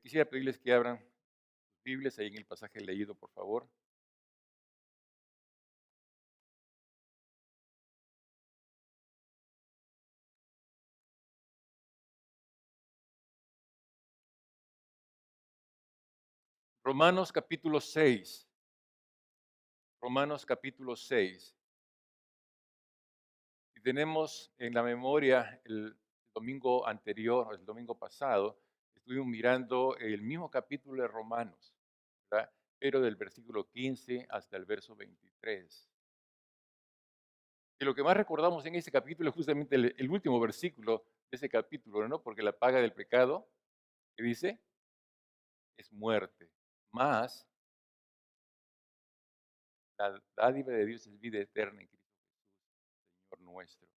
Quisiera pedirles que abran sus Biblias ahí en el pasaje leído, por favor. Romanos capítulo 6. Romanos capítulo 6. Y tenemos en la memoria el domingo anterior, el domingo pasado, estuvimos mirando el mismo capítulo de Romanos, ¿verdad? Pero del versículo 15 hasta el verso 23. Y lo que más recordamos en ese capítulo es justamente el último versículo de ese capítulo, ¿no? Porque la paga del pecado, ¿qué dice? Es muerte. Más la dádiva de Dios es vida eterna en Cristo Jesús, Señor nuestro.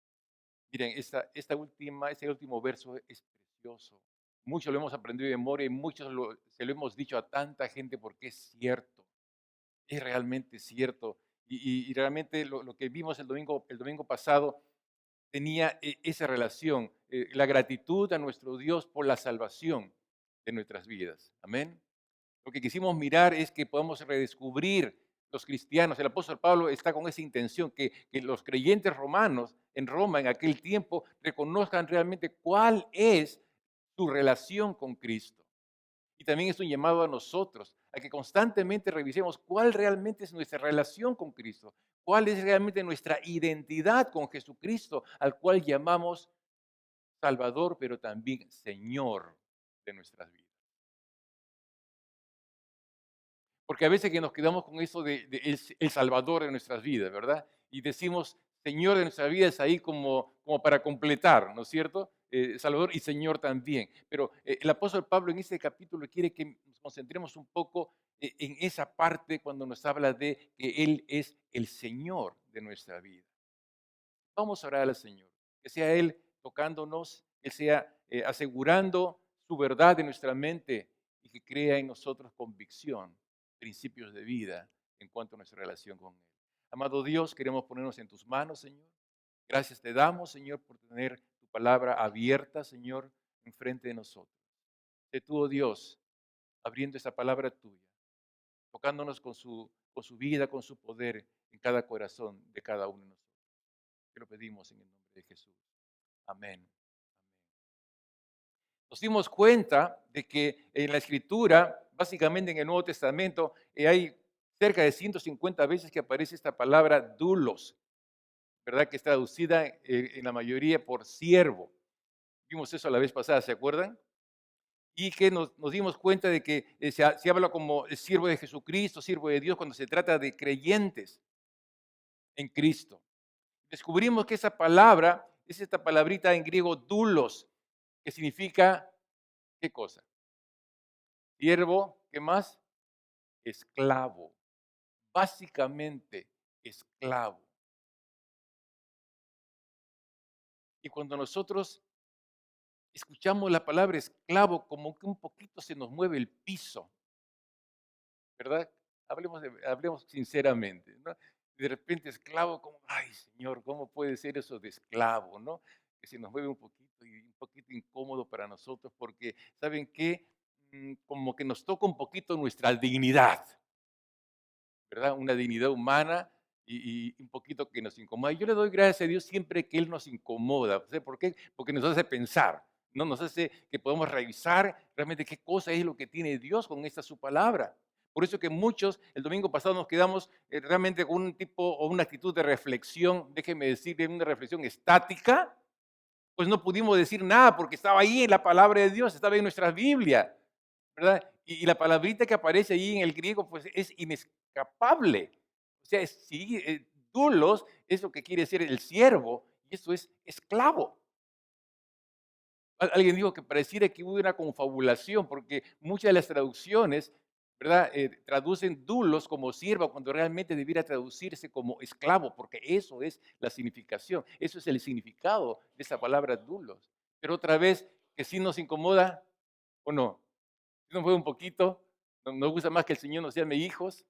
Miren, este último verso es precioso. Muchos lo hemos aprendido de memoria y muchos se lo hemos dicho a tanta gente porque es cierto, es realmente cierto. Y realmente lo que vimos el domingo pasado tenía esa relación, la gratitud a nuestro Dios por la salvación de nuestras vidas. Amén. Lo que quisimos mirar es que podamos redescubrir los cristianos. El apóstol Pablo está con esa intención, que los creyentes romanos en Roma en aquel tiempo reconozcan realmente cuál es su relación con Cristo. Y también es un llamado a nosotros, a que constantemente revisemos cuál realmente es nuestra relación con Cristo, cuál es realmente nuestra identidad con Jesucristo, al cual llamamos Salvador, pero también Señor de nuestras vidas. Porque a veces que nos quedamos con eso de el Salvador de nuestras vidas, ¿verdad? Y decimos Señor de nuestras vidas ahí como para completar, ¿no es cierto? Salvador y Señor también. Pero el apóstol Pablo en este capítulo quiere que nos concentremos un poco en esa parte cuando nos habla de que Él es el Señor de nuestra vida. Vamos a orar al Señor, que sea Él tocándonos, que sea asegurando su verdad en nuestra mente y que crea en nosotros convicción, principios de vida en cuanto a nuestra relación con Él. Amado Dios, queremos ponernos en tus manos, Señor. Gracias te damos, Señor, por tener tu palabra abierta, Señor, enfrente de nosotros. Sé tú, oh Dios, abriendo esa palabra tuya, tocándonos con su vida, con su poder en cada corazón de cada uno de nosotros. Te lo pedimos en el nombre de Jesús. Amén. Amén. Nos dimos cuenta de que en la Escritura, básicamente en el Nuevo Testamento, hay cerca de 150 veces que aparece esta palabra dulos, ¿verdad? Que es traducida en la mayoría por siervo. Vimos eso la vez pasada, ¿se acuerdan? Y que nos dimos cuenta de que se habla como el siervo de Jesucristo, siervo de Dios, cuando se trata de creyentes en Cristo. Descubrimos que esa palabra es esta palabrita en griego dulos, que significa, ¿qué cosa? Siervo, ¿qué más? Esclavo. Básicamente, esclavo. Y cuando nosotros escuchamos la palabra esclavo, como que un poquito se nos mueve el piso, ¿verdad? Hablemos sinceramente, ¿no? De repente esclavo, como, ay Señor, ¿cómo puede ser eso de esclavo, no? Que se nos mueve un poquito y un poquito incómodo para nosotros porque, ¿saben qué? Como que nos toca un poquito nuestra dignidad, ¿verdad? Una dignidad humana y un poquito que nos incomoda. Y yo le doy gracias a Dios siempre que Él nos incomoda. ¿Sabe por qué? Porque nos hace pensar, ¿no? Nos hace que podamos revisar realmente qué cosa es lo que tiene Dios con esta su palabra. Por eso que muchos, el domingo pasado nos quedamos realmente con un tipo o una actitud de reflexión, déjeme decir, una reflexión estática, pues no pudimos decir nada porque estaba ahí en la palabra de Dios, estaba en nuestra Biblia, ¿verdad? Y la palabrita que aparece ahí en el griego, pues es inescapable. O sea, sí, doulos es lo que quiere decir el siervo, y eso es esclavo. Alguien dijo que pareciera que hubo una confabulación, porque muchas de las traducciones, ¿verdad? Traducen dulos como siervo, cuando realmente debiera traducirse como esclavo, porque eso es la significación, eso es el significado de esa palabra dulos. Pero otra vez, que sí nos incomoda, ¿o no? Sí nos mueve un poquito, nos gusta más que el Señor nos llame hijos,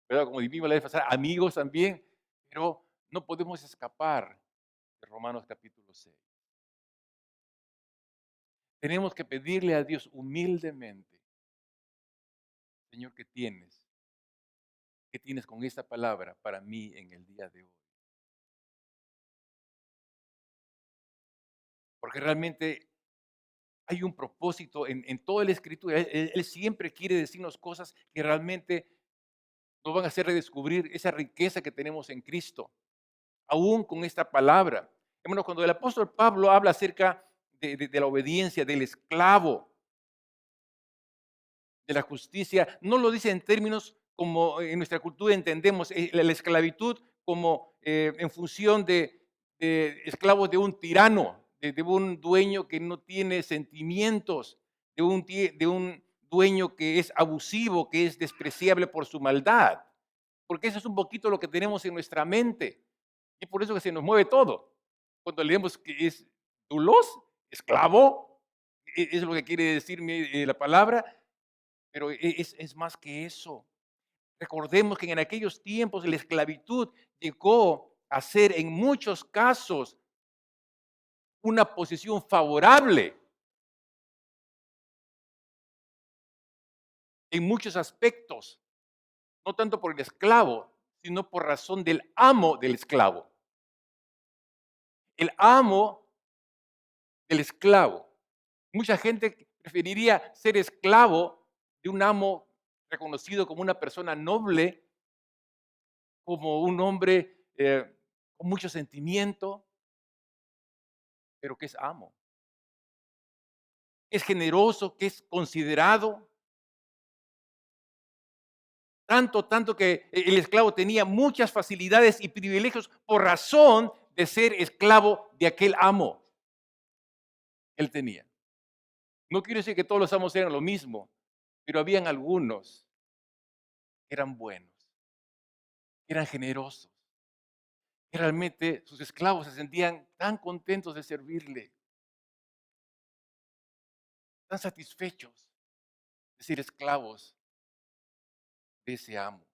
¿verdad? Como dijimos la vez pasada, amigos también, pero no podemos escapar de Romanos capítulo 6. Tenemos que pedirle a Dios humildemente, Señor, ¿qué tienes con esta palabra para mí en el día de hoy? Porque realmente hay un propósito en toda la Escritura. Él siempre quiere decirnos cosas que realmente nos van a hacer redescubrir esa riqueza que tenemos en Cristo, aún con esta palabra. Hermanos, cuando el apóstol Pablo habla acerca de la obediencia, del esclavo, de la justicia, no lo dice en términos como en nuestra cultura entendemos la esclavitud como en función de esclavos de un tirano, de un dueño que no tiene sentimientos, de un dueño que es abusivo, que es despreciable por su maldad. Porque eso es un poquito lo que tenemos en nuestra mente. Y por eso que se nos mueve todo. Cuando leemos que es dulos, esclavo, es lo que quiere decirme la palabra, pero es más que eso. Recordemos que en aquellos tiempos la esclavitud llegó a ser en muchos casos una posición favorable en muchos aspectos, no tanto por el esclavo, sino por razón del amo del esclavo. El amo del esclavo. Mucha gente preferiría ser esclavo de un amo reconocido como una persona noble, como un hombre con mucho sentimiento, pero que es amo. Es generoso, que es considerado. Tanto que el esclavo tenía muchas facilidades y privilegios por razón de ser esclavo de aquel amo. Él tenía. No quiero decir que todos los amos eran lo mismo, pero habían algunos que eran buenos, que eran generosos, que realmente sus esclavos se sentían tan contentos de servirle, tan satisfechos de ser esclavos de ese amo.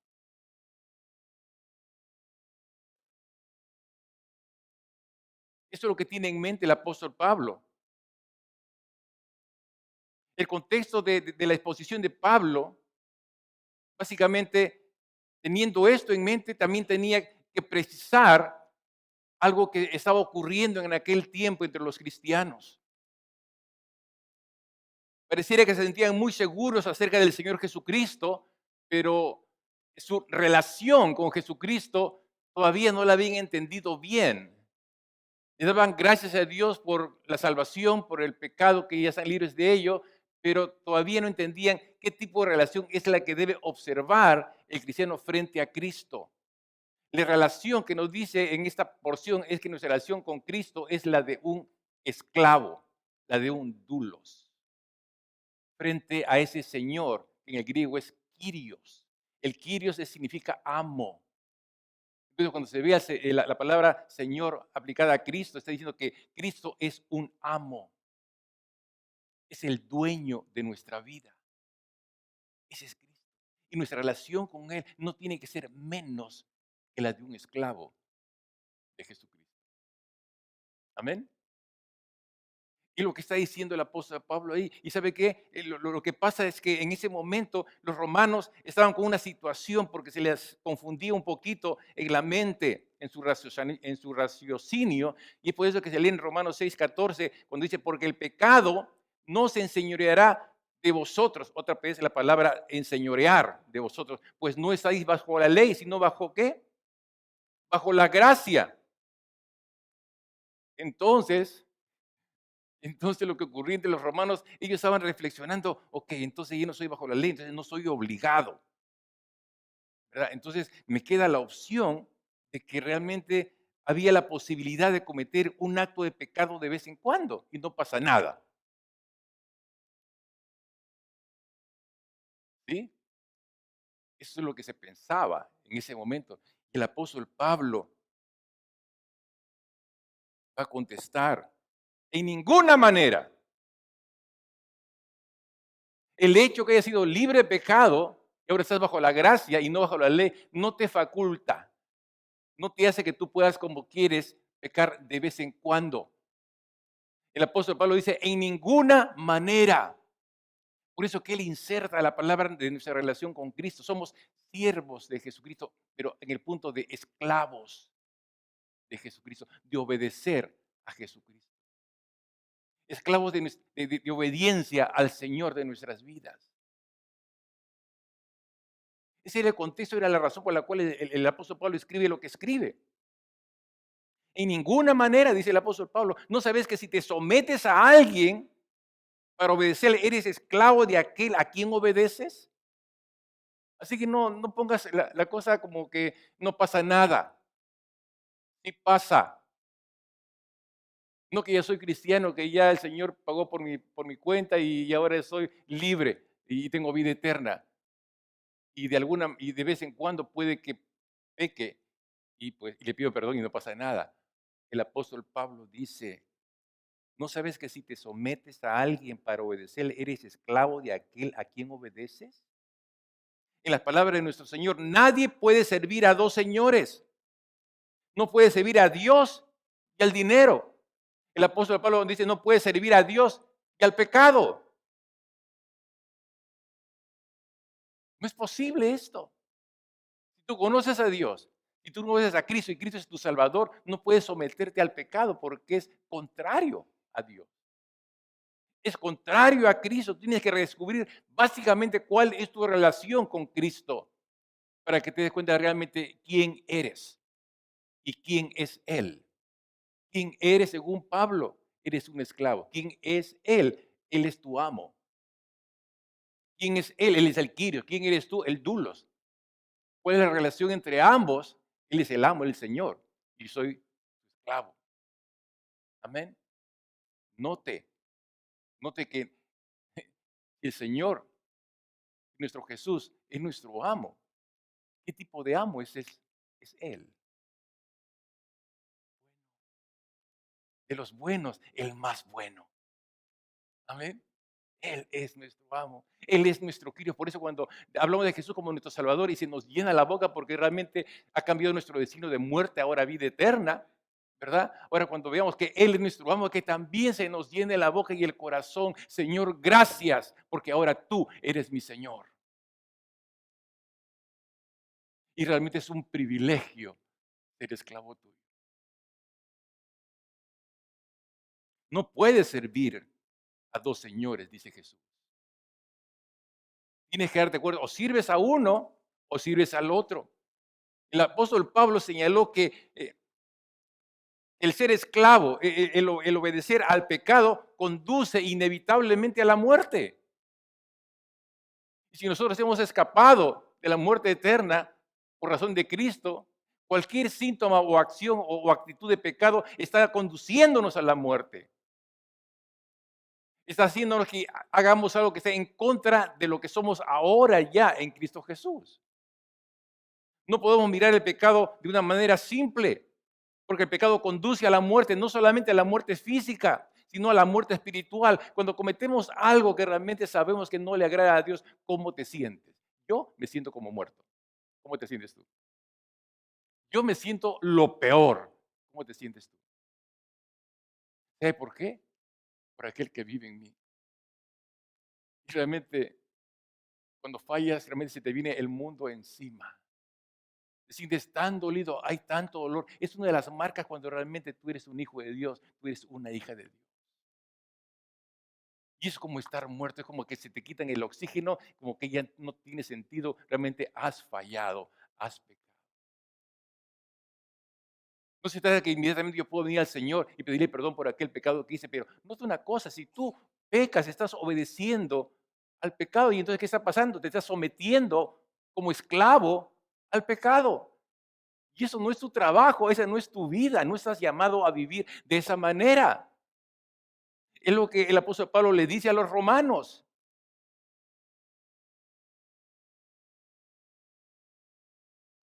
Eso es lo que tiene en mente el apóstol Pablo. El contexto de la exposición de Pablo, básicamente, teniendo esto en mente, también tenía que precisar algo que estaba ocurriendo en aquel tiempo entre los cristianos. Pareciera que se sentían muy seguros acerca del Señor Jesucristo, pero su relación con Jesucristo todavía no la habían entendido bien. Le daban gracias a Dios por la salvación, por el pecado, que ya están libres de ello, pero todavía no entendían qué tipo de relación es la que debe observar el cristiano frente a Cristo. La relación que nos dice en esta porción es que nuestra relación con Cristo es la de un esclavo, la de un dulos, frente a ese Señor, que en el griego es Kyrios. El Kyrios significa amo. Entonces, cuando se vea la palabra Señor aplicada a Cristo, está diciendo que Cristo es un amo, es el dueño de nuestra vida. Ese es Cristo. Y nuestra relación con Él no tiene que ser menos que la de un esclavo de Jesucristo. Amén. Y lo que está diciendo el apóstol Pablo ahí. ¿Y sabe qué? Lo que pasa es que en ese momento los romanos estaban con una situación porque se les confundía un poquito en la mente, en su raciocinio. Y es por eso que se lee en Romanos 6:14, cuando dice, porque el pecado no se enseñoreará de vosotros. Otra vez la palabra enseñorear de vosotros. Pues no estáis bajo la ley, sino bajo ¿qué? Bajo la gracia. Entonces lo que ocurría entre los romanos, ellos estaban reflexionando, ok, entonces yo no soy bajo la ley, entonces no soy obligado, ¿verdad? Entonces me queda la opción de que realmente había la posibilidad de cometer un acto de pecado de vez en cuando y no pasa nada, ¿sí? Eso es lo que se pensaba en ese momento. Y el apóstol Pablo va a contestar, en ninguna manera. El hecho que hayas sido libre de pecado y ahora estás bajo la gracia y no bajo la ley, no te faculta, no te hace que tú puedas como quieres pecar de vez en cuando. El apóstol Pablo dice, en ninguna manera. Por eso que él inserta la palabra de nuestra relación con Cristo. Somos siervos de Jesucristo, pero en el punto de esclavos de Jesucristo, de obedecer a Jesucristo. Esclavos de obediencia al Señor de nuestras vidas. Ese era el contexto, era la razón por la cual el apóstol Pablo escribe lo que escribe. En ninguna manera, dice el apóstol Pablo, no sabes que si te sometes a alguien para obedecerle, eres esclavo de aquel a quien obedeces. Así que no pongas la cosa como que no pasa nada. Sí pasa. No que ya soy cristiano, que ya el Señor pagó por mi cuenta y ahora soy libre y tengo vida eterna. Y de vez en cuando puede que peque y le pido perdón y no pasa nada. El apóstol Pablo dice, ¿no sabes que si te sometes a alguien para obedecer, eres esclavo de aquel a quien obedeces? En las palabras de nuestro Señor, nadie puede servir a dos señores. No puede servir a Dios y al dinero. El apóstol Pablo dice, no puede servir a Dios y al pecado. No es posible esto. Si tú conoces a Dios, si tú conoces a Cristo y Cristo es tu Salvador, no puedes someterte al pecado porque es contrario a Dios. Es contrario a Cristo. Tienes que redescubrir básicamente cuál es tu relación con Cristo para que te des cuenta realmente quién eres y quién es Él. ¿Quién eres según Pablo? Eres un esclavo. ¿Quién es Él? Él es tu amo. ¿Quién es Él? Él es el Kyrios. ¿Quién eres tú? El Dulos. ¿Cuál es la relación entre ambos? Él es el amo, el Señor. Y soy tu esclavo. Amén. Note, note que el Señor, nuestro Jesús, es nuestro amo. ¿Qué tipo de amo es Él? De los buenos, el más bueno. Amén. Él es nuestro amo. Él es nuestro Kyrios. Por eso cuando hablamos de Jesús como nuestro Salvador y se nos llena la boca porque realmente ha cambiado nuestro destino de muerte ahora a vida eterna, ¿verdad? Ahora cuando veamos que Él es nuestro amo, que también se nos llene la boca y el corazón. Señor, gracias porque ahora tú eres mi Señor. Y realmente es un privilegio ser esclavo tuyo. No puedes servir a dos señores, dice Jesús. Tienes que darte cuenta, o sirves a uno o sirves al otro. El apóstol Pablo señaló que el ser esclavo, el obedecer al pecado, conduce inevitablemente a la muerte. Y si nosotros hemos escapado de la muerte eterna por razón de Cristo, cualquier síntoma o acción o actitud de pecado está conduciéndonos a la muerte. Está haciéndonos que hagamos algo que esté en contra de lo que somos ahora ya en Cristo Jesús. No podemos mirar el pecado de una manera simple, porque el pecado conduce a la muerte, no solamente a la muerte física, sino a la muerte espiritual. Cuando cometemos algo que realmente sabemos que no le agrada a Dios, ¿cómo te sientes? Yo me siento como muerto. ¿Cómo te sientes tú? Yo me siento lo peor. ¿Cómo te sientes tú? ¿Sabe por qué? Por aquel que vive en mí. Y realmente, cuando fallas, realmente se te viene el mundo encima. Te sientes tan dolido, hay tanto dolor. Es una de las marcas cuando realmente tú eres un hijo de Dios, tú eres una hija de Dios. Y es como estar muerto, es como que se te quitan el oxígeno, como que ya no tiene sentido, realmente has fallado, has pecado. No se trata de que inmediatamente yo puedo venir al Señor y pedirle perdón por aquel pecado que hice, pero nota una cosa, si tú pecas, estás obedeciendo al pecado y entonces ¿qué está pasando? Te estás sometiendo como esclavo al pecado. Y eso no es tu trabajo, esa no es tu vida, no estás llamado a vivir de esa manera. Es lo que el apóstol Pablo le dice a los romanos.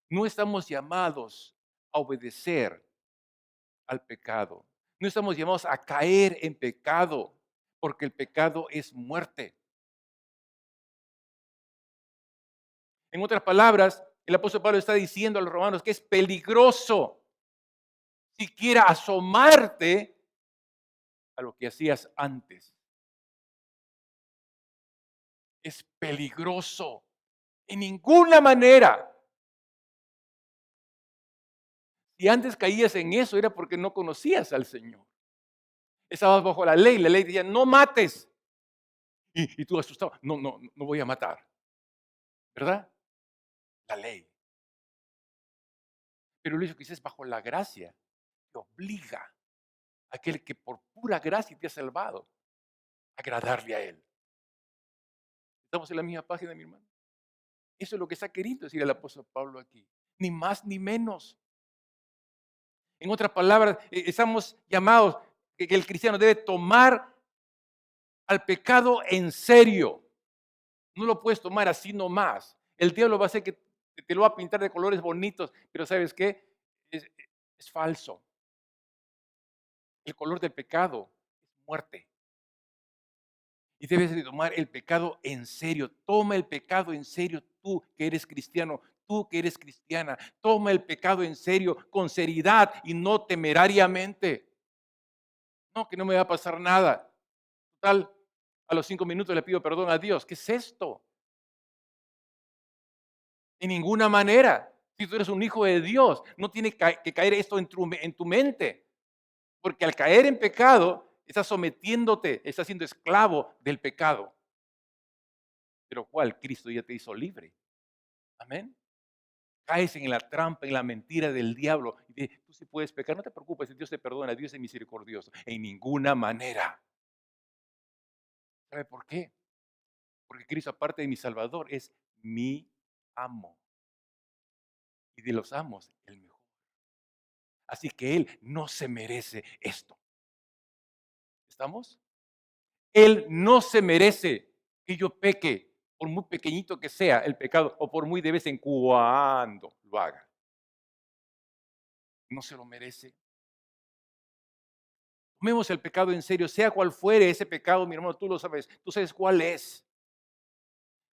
No estamos llamados a obedecer al pecado. No estamos llamados a caer en pecado, porque el pecado es muerte. En otras palabras, el apóstol Pablo está diciendo a los romanos que es peligroso siquiera asomarte a lo que hacías antes. Es peligroso. En ninguna manera. Si antes caías en eso era porque no conocías al Señor. Estabas bajo la ley decía, no mates. Y tú asustado, no voy a matar. ¿Verdad? La ley. Pero lo que dices bajo la gracia, te obliga a aquel que por pura gracia te ha salvado, a agradarle a Él. Estamos en la misma página, mi hermano. Eso es lo que está queriendo decir el apóstol Pablo aquí. Ni más ni menos. En otras palabras, estamos llamados que el cristiano debe tomar al pecado en serio. No lo puedes tomar así nomás. El diablo va a hacer que te lo va a pintar de colores bonitos, pero ¿sabes qué? Es falso. El color del pecado es muerte. Y debes de tomar el pecado en serio. Toma el pecado en serio tú que eres cristiano, tú que eres cristiana. Toma el pecado en serio, con seriedad y no temerariamente. No, que no me va a pasar nada. Total, a los 5 minutos le pido perdón a Dios. ¿Qué es esto? En ninguna manera. Si tú eres un hijo de Dios, no tiene que caer esto en tu mente. Porque al caer en pecado, estás sometiéndote, estás siendo esclavo del pecado. Pero ¿cuál? Cristo ya te hizo libre. Amén. Caes en la trampa, en la mentira del diablo. Y tú sí puedes pecar, no te preocupes, Dios te perdona, Dios es misericordioso. En ninguna manera. ¿Sabe por qué? Porque Cristo, aparte de mi Salvador, es mi amo. Y de los amos, el mejor. Así que Él no se merece esto. ¿Estamos? Él no se merece que yo peque, por muy pequeñito que sea el pecado, o por muy de vez en cuando lo haga. No se lo merece. Tomemos el pecado en serio, sea cual fuere ese pecado, mi hermano, tú lo sabes, tú sabes cuál es.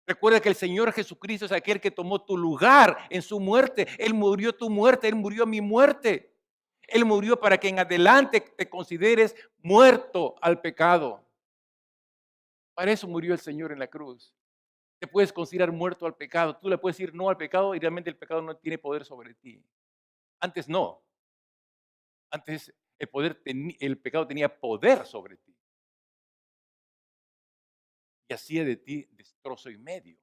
Recuerda que el Señor Jesucristo es aquel que tomó tu lugar en su muerte. Él murió tu muerte, Él murió mi muerte. Él murió para que en adelante te consideres muerto al pecado. Para eso murió el Señor en la cruz. Te puedes considerar muerto al pecado. Tú le puedes decir no al pecado y realmente el pecado no tiene poder sobre ti. Antes no. Antes el pecado tenía poder sobre ti. Y hacía de ti destrozo y medio.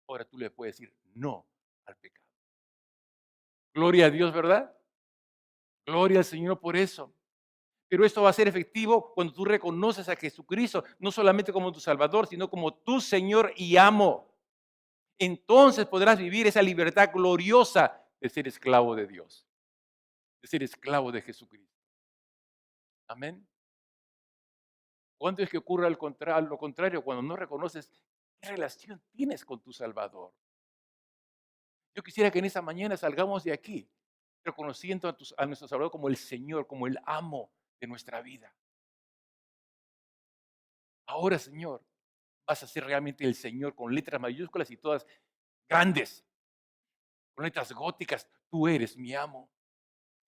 Ahora tú le puedes decir no al pecado. Gloria a Dios, ¿verdad? Gloria al Señor por eso. Pero esto va a ser efectivo cuando tú reconoces a Jesucristo, no solamente como tu Salvador, sino como tu Señor y amo. Entonces podrás vivir esa libertad gloriosa de ser esclavo de Dios, de ser esclavo de Jesucristo. Amén. ¿Cuándo es que ocurre lo contrario? Cuando no reconoces qué relación tienes con tu Salvador. Yo quisiera que en esta mañana salgamos de aquí reconociendo a nuestro Salvador como el Señor, como el amo de nuestra vida. Ahora, Señor, vas a ser realmente el Señor con letras mayúsculas y todas grandes, con letras góticas. Tú eres mi amo,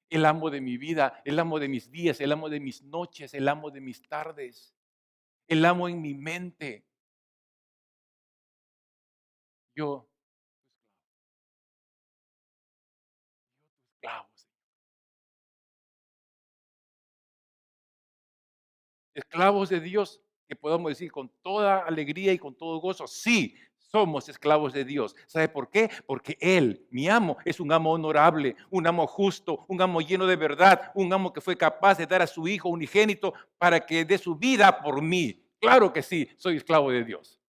el amo de mi vida, el amo de mis días, el amo de mis noches, el amo de mis tardes, el amo en mi mente. Yo, tu esclavo, Señor. Esclavos de Dios, que podamos decir con toda alegría y con todo gozo, sí, somos esclavos de Dios. ¿Sabe por qué? Porque Él, mi amo, es un amo honorable, un amo justo, un amo lleno de verdad, un amo que fue capaz de dar a su Hijo unigénito para que dé su vida por mí. Claro que sí, soy esclavo de Dios.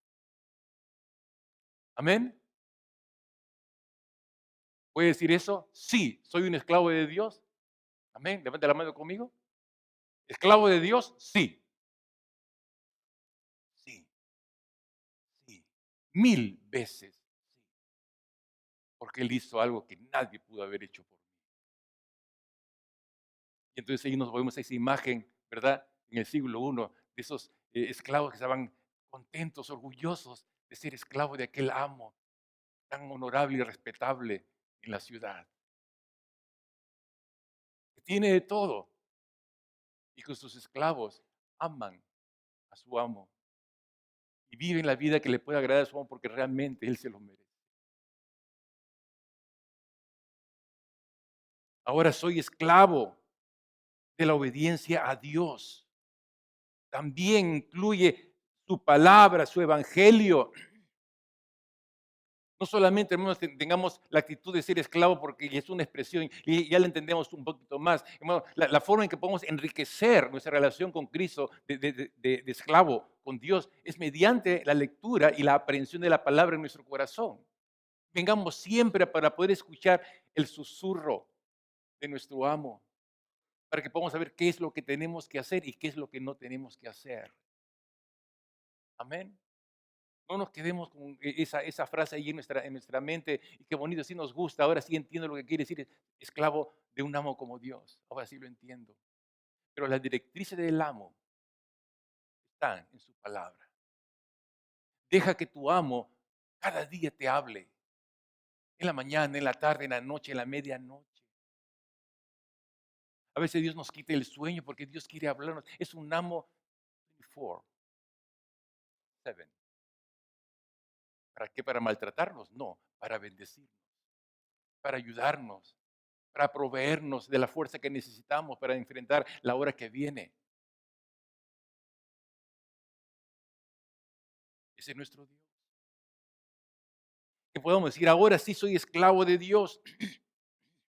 Amén. ¿Puede decir eso? Sí, soy un esclavo de Dios. Amén. Levanta la mano conmigo. ¿Esclavo de Dios? Sí. Sí, sí. 1000 veces. Sí. Porque Él hizo algo que nadie pudo haber hecho por mí. Y entonces ahí nos volvemos a esa imagen, ¿verdad? En el siglo I, de esos esclavos que estaban contentos, orgullosos de ser esclavos de aquel amo tan honorable y respetable en la ciudad. Que tiene de todo. y que sus esclavos aman a su amo y viven la vida que le puede agradar a su amo porque realmente él se lo merece. Ahora soy esclavo de la obediencia a Dios. También incluye su palabra, su evangelio. No solamente, hermanos, tengamos la actitud de ser esclavo porque es una expresión y ya la entendemos un poquito más. Hermano, la forma en que podemos enriquecer nuestra relación con Cristo de esclavo con Dios es mediante la lectura y la aprehensión de la palabra en nuestro corazón. Vengamos siempre para poder escuchar el susurro de nuestro amo, para que podamos saber qué es lo que tenemos que hacer y qué es lo que no tenemos que hacer. Amén. No nos quedemos con esa frase ahí en nuestra mente y qué bonito, sí nos gusta, ahora sí entiendo lo que quiere decir esclavo de un amo como Dios, ahora sí lo entiendo. Pero las directrices del amo están en su palabra. Deja que tu amo cada día te hable, en la mañana, en la tarde, en la noche, en la medianoche. A veces Dios nos quita el sueño porque Dios quiere hablarnos. Es un amo 24/7. ¿Para qué? ¿Para maltratarnos? No, para bendecirnos, para ayudarnos, para proveernos de la fuerza que necesitamos para enfrentar la hora que viene. Ese es nuestro Dios. Que podamos decir, ahora sí soy esclavo de Dios,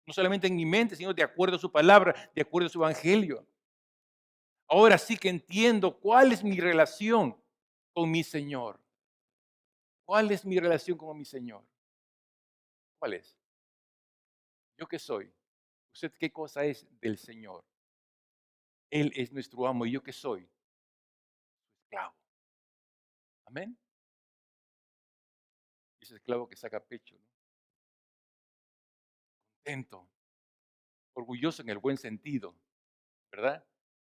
no solamente en mi mente, sino de acuerdo a su palabra, de acuerdo a su evangelio. Ahora sí que entiendo cuál es mi relación con mi Señor. ¿Cuál es mi relación con mi Señor? ¿Cuál es? ¿Yo qué soy? ¿Usted qué cosa es del Señor? Él es nuestro amo y yo qué soy, su esclavo. Amén. Ese esclavo que saca pecho, ¿no? Contento, orgulloso en el buen sentido, ¿verdad?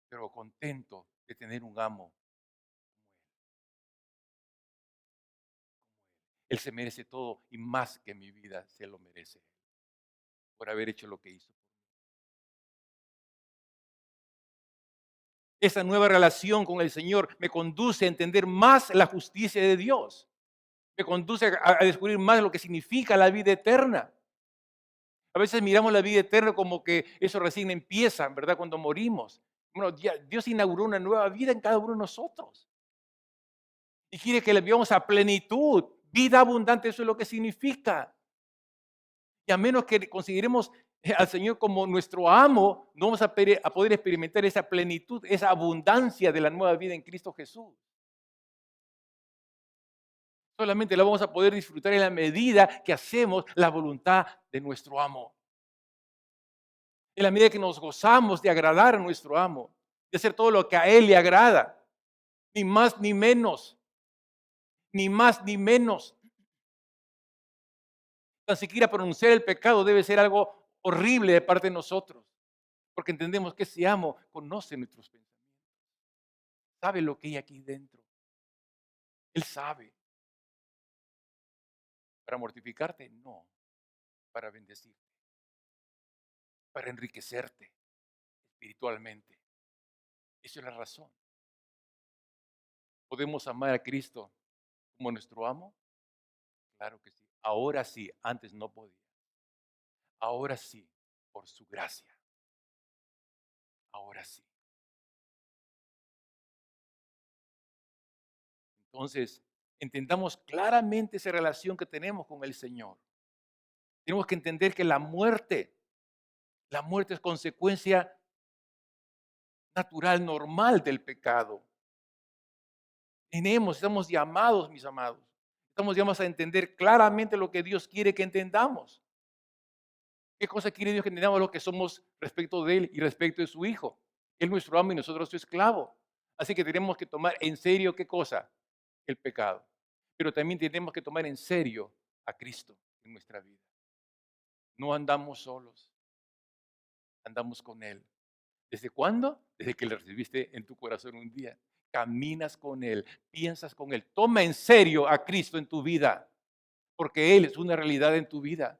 Pero contento de tener un amo. Él se merece todo y más que mi vida se lo merece por haber hecho lo que hizo. Esa nueva relación con el Señor me conduce a entender más la justicia de Dios. Me conduce a descubrir más lo que significa la vida eterna. A veces miramos la vida eterna como que eso recién empieza, ¿verdad? Cuando morimos. Bueno, Dios inauguró una nueva vida en cada uno de nosotros. Y quiere que le vivamos a plenitud. Vida abundante, eso es lo que significa. Y a menos que consideremos al Señor como nuestro amo, no vamos a poder experimentar esa plenitud, esa abundancia de la nueva vida en Cristo Jesús. Solamente la vamos a poder disfrutar en la medida que hacemos la voluntad de nuestro amo. En la medida que nos gozamos de agradar a nuestro amo, de hacer todo lo que a Él le agrada, ni más ni menos, ni más ni menos. Tan siquiera pronunciar el pecado debe ser algo horrible de parte de nosotros, porque entendemos que ese amo conoce nuestros pensamientos, sabe lo que hay aquí dentro. Él sabe. Para mortificarte, no, para bendecirte, para enriquecerte espiritualmente. Esa es la razón. ¿Podemos amar a Cristo como nuestro amo? Claro que sí. Ahora sí, antes no podía. Ahora sí, por su gracia. Ahora sí. Entonces, entendamos claramente esa relación que tenemos con el Señor. Tenemos que entender que la muerte es consecuencia natural, normal del pecado. Estamos llamados, mis amados, estamos llamados a entender claramente lo que Dios quiere que entendamos. ¿Qué cosa quiere Dios que entendamos lo que somos respecto de Él y respecto de su Hijo? Él es nuestro amo y nosotros su esclavo. Así que tenemos que tomar en serio, ¿qué cosa? El pecado. Pero también tenemos que tomar en serio a Cristo en nuestra vida. No andamos solos, andamos con Él. ¿Desde cuándo? Desde que le recibiste en tu corazón un día. Caminas con Él, piensas con Él. Toma en serio a Cristo en tu vida, porque Él es una realidad en tu vida.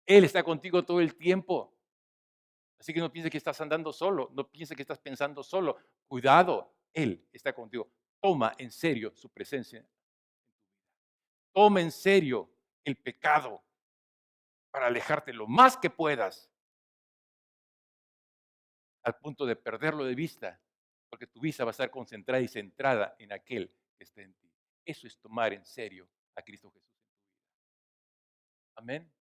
Él está contigo todo el tiempo. Así que no pienses que estás andando solo, no pienses que estás pensando solo. Cuidado, Él está contigo. Toma en serio su presencia. Toma en serio el pecado para alejarte lo más que puedas al punto de perderlo de vista, porque tu vista va a estar concentrada y centrada en aquel que está en ti. Eso es tomar en serio a Cristo Jesús en tu vida. Amén.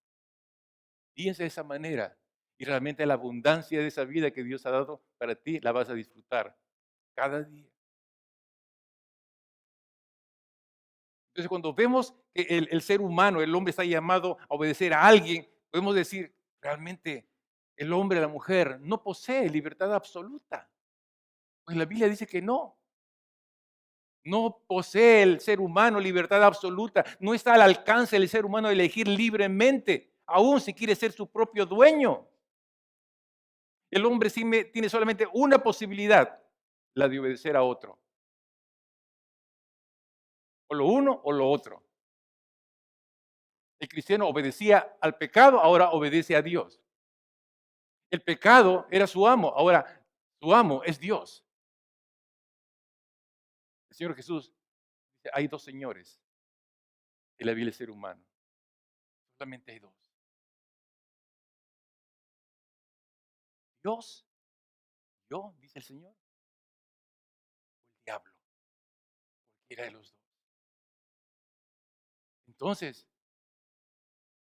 Piensa de esa manera y realmente la abundancia de esa vida que Dios ha dado para ti la vas a disfrutar cada día. Entonces, cuando vemos que el ser humano, el hombre está llamado a obedecer a alguien, podemos decir, realmente el hombre, la mujer, no posee libertad absoluta. Pues la Biblia dice que no. No posee el ser humano libertad absoluta. No está al alcance del ser humano de elegir libremente, aun si quiere ser su propio dueño. El hombre sí tiene solamente una posibilidad, la de obedecer a otro. O lo uno o lo otro. El cristiano obedecía al pecado, ahora obedece a Dios. El pecado era su amo, ahora su amo es Dios. El Señor Jesús dice, hay dos señores en la vida del ser humano. Solamente hay dos. Dios, yo, dice el Señor, o el diablo, cualquiera de los dos. Entonces,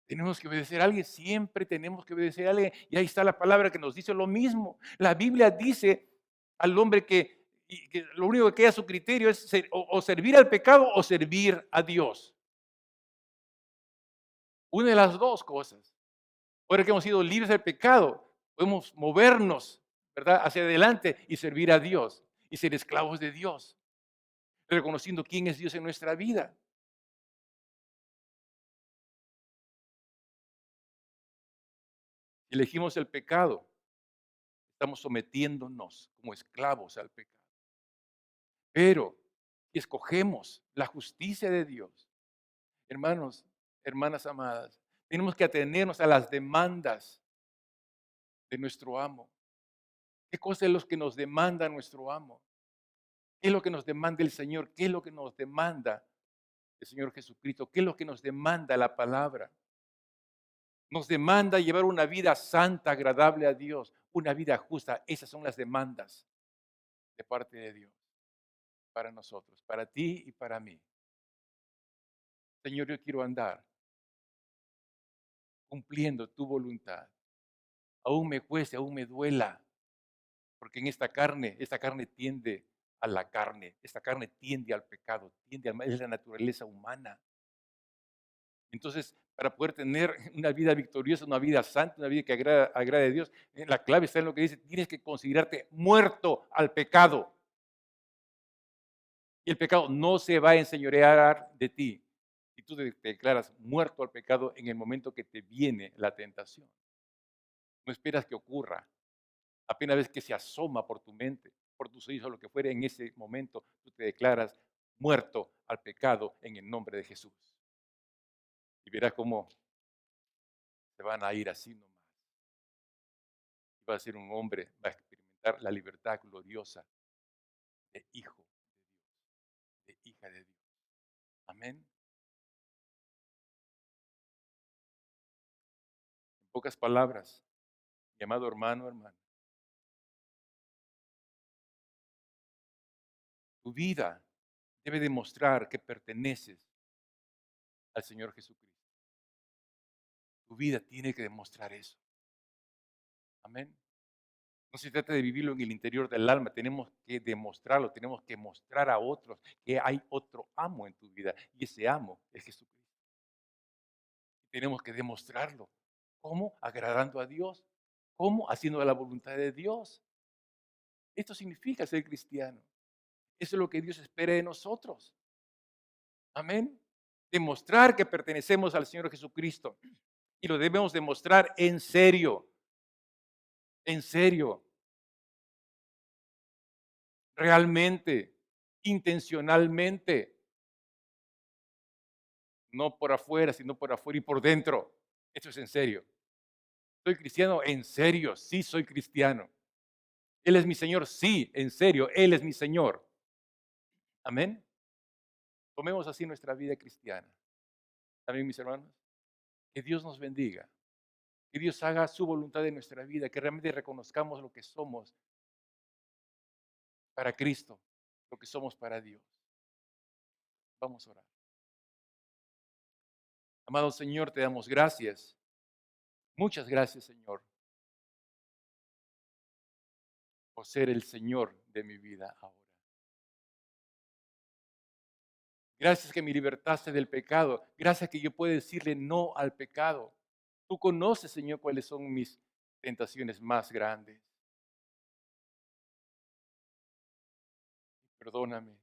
tenemos que obedecer a alguien, siempre tenemos que obedecer a alguien. Y ahí está la palabra que nos dice lo mismo. La Biblia dice al hombre que lo único que queda a su criterio es o servir al pecado o servir a Dios. Una de las dos cosas. Ahora que hemos sido libres del pecado, podemos movernos, ¿verdad?, hacia adelante y servir a Dios y ser esclavos de Dios, reconociendo quién es Dios en nuestra vida. Si elegimos el pecado, estamos sometiéndonos como esclavos al pecado. Pero si escogemos la justicia de Dios, hermanos, hermanas amadas, tenemos que atenernos a las demandas de nuestro amo. ¿Qué cosa es lo que nos demanda nuestro amo? ¿Qué es lo que nos demanda el Señor? ¿Qué es lo que nos demanda el Señor Jesucristo? ¿Qué es lo que nos demanda la palabra? Nos demanda llevar una vida santa, agradable a Dios, una vida justa. Esas son las demandas de parte de Dios para nosotros, para ti y para mí. Señor, yo quiero andar cumpliendo tu voluntad. Aún me cueste, aún me duela, porque en esta carne tiende a la carne, esta carne tiende al pecado, tiende al mal, es la naturaleza humana. Entonces, para poder tener una vida victoriosa, una vida santa, una vida que agrade a Dios, la clave está en lo que dice, tienes que considerarte muerto al pecado. Y el pecado no se va a enseñorear de ti. Y tú te declaras muerto al pecado en el momento que te viene la tentación. No esperas que ocurra. Apenas ves que se asoma por tu mente, por tus oídos o lo que fuera, en ese momento tú te declaras muerto al pecado en el nombre de Jesús. Y verás cómo te van a ir así nomás. Va a ser un hombre, va a experimentar la libertad gloriosa de hijo de Dios, de hija de Dios. Amén. En pocas palabras, mi amado hermano, hermana, tu vida debe demostrar que perteneces al Señor Jesucristo. Tu vida tiene que demostrar eso. Amén. No se trata de vivirlo en el interior del alma, tenemos que demostrarlo, tenemos que mostrar a otros que hay otro amo en tu vida y ese amo es Jesucristo. Tenemos que demostrarlo. ¿Cómo? Agradando a Dios. ¿Cómo? Haciendo la voluntad de Dios. Esto significa ser cristiano. Eso es lo que Dios espera de nosotros. Amén. Demostrar que pertenecemos al Señor Jesucristo. Y lo debemos demostrar en serio. En serio. Realmente. Intencionalmente. No por afuera, sino por afuera y por dentro. Esto es en serio. ¿Soy cristiano? En serio, sí soy cristiano. ¿Él es mi Señor? Sí, en serio, Él es mi Señor. Amén. Tomemos así nuestra vida cristiana. También, mis hermanos, que Dios nos bendiga, que Dios haga su voluntad en nuestra vida, que realmente reconozcamos lo que somos para Cristo, lo que somos para Dios. Vamos a orar. Amado Señor, te damos gracias. Muchas gracias, Señor, por ser el Señor de mi vida ahora. Gracias que me libertaste del pecado. Gracias que yo puedo decirle no al pecado. Tú conoces, Señor, cuáles son mis tentaciones más grandes. Perdóname.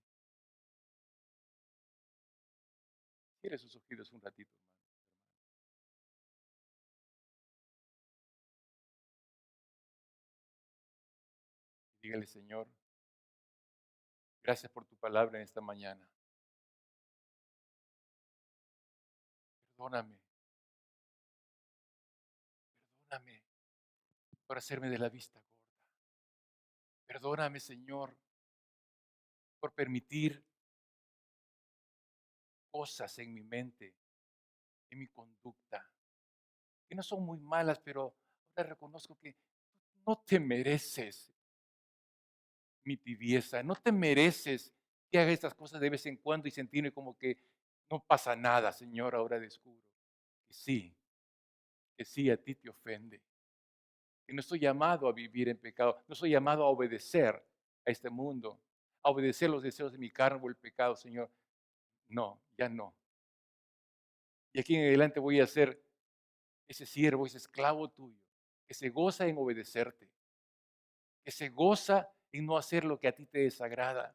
Cierre sus ojitos un ratito, hermano. Dígale, Señor, gracias por tu palabra en esta mañana. Perdóname, perdóname por hacerme de la vista gorda. Perdóname, Señor, por permitir cosas en mi mente, en mi conducta, que no son muy malas, pero ahora reconozco que no te mereces mi tibieza, no te mereces que haga estas cosas de vez en cuando y sentirme como que no pasa nada, Señor. Ahora descubro que sí a ti te ofende, que no estoy llamado a vivir en pecado, no soy llamado a obedecer a este mundo, a obedecer los deseos de mi carne o el pecado, Señor. No, ya no. Y aquí en adelante voy a ser ese siervo, ese esclavo tuyo, que se goza en obedecerte, que se goza en no hacer lo que a ti te desagrada.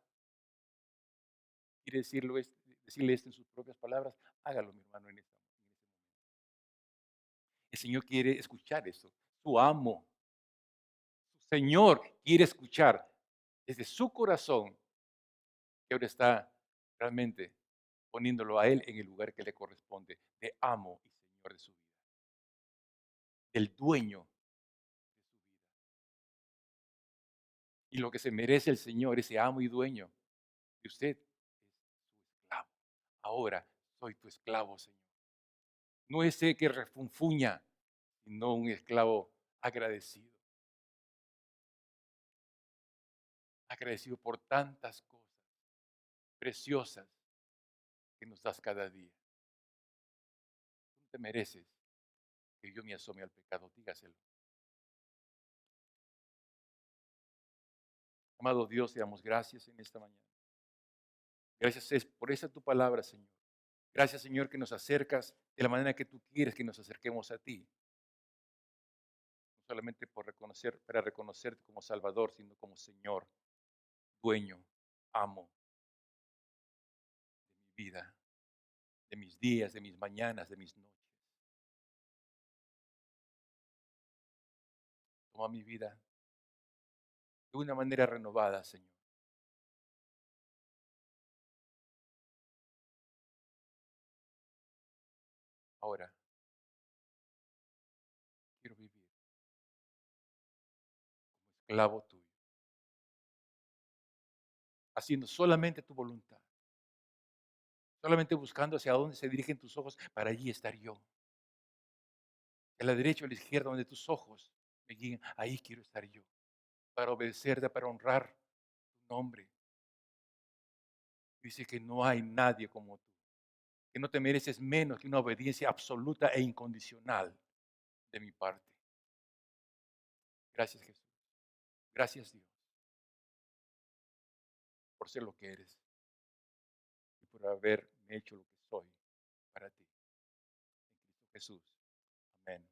Quiere decirle esto en sus propias palabras, hágalo, mi hermano, en este momento. El Señor quiere escuchar eso. Su amo, su Señor quiere escuchar desde su corazón que ahora está realmente poniéndolo a Él en el lugar que le corresponde, de amo y Señor de su vida, del dueño de su vida. Y lo que se merece el Señor, ese amo y dueño de usted, es su esclavo. Ahora soy tu esclavo, Señor. No ese que refunfuña, sino un esclavo agradecido. Agradecido por tantas cosas preciosas que nos das cada día. Tú no te mereces que yo me asome al pecado, dígaselo. Amado Dios, te damos gracias en esta mañana. Gracias por esa tu palabra, Señor. Gracias, Señor, que nos acercas de la manera que tú quieres que nos acerquemos a ti. No solamente para reconocerte como Salvador, sino como Señor, dueño, amo de mi vida, de mis días, de mis mañanas, de mis noches. Toma mi vida de una manera renovada, Señor. Ahora quiero vivir como esclavo tuyo, haciendo solamente tu voluntad, solamente buscando hacia dónde se dirigen tus ojos, para allí estar yo. A la derecha o a la izquierda, donde tus ojos me guíen, ahí quiero estar yo, para obedecerte, para honrar tu nombre. Dice que no hay nadie como tú, que no te mereces menos que una obediencia absoluta e incondicional de mi parte. Gracias, Jesús. Gracias, Dios, por ser lo que eres y por haberme hecho lo que soy para ti. En Cristo Jesús. Amén.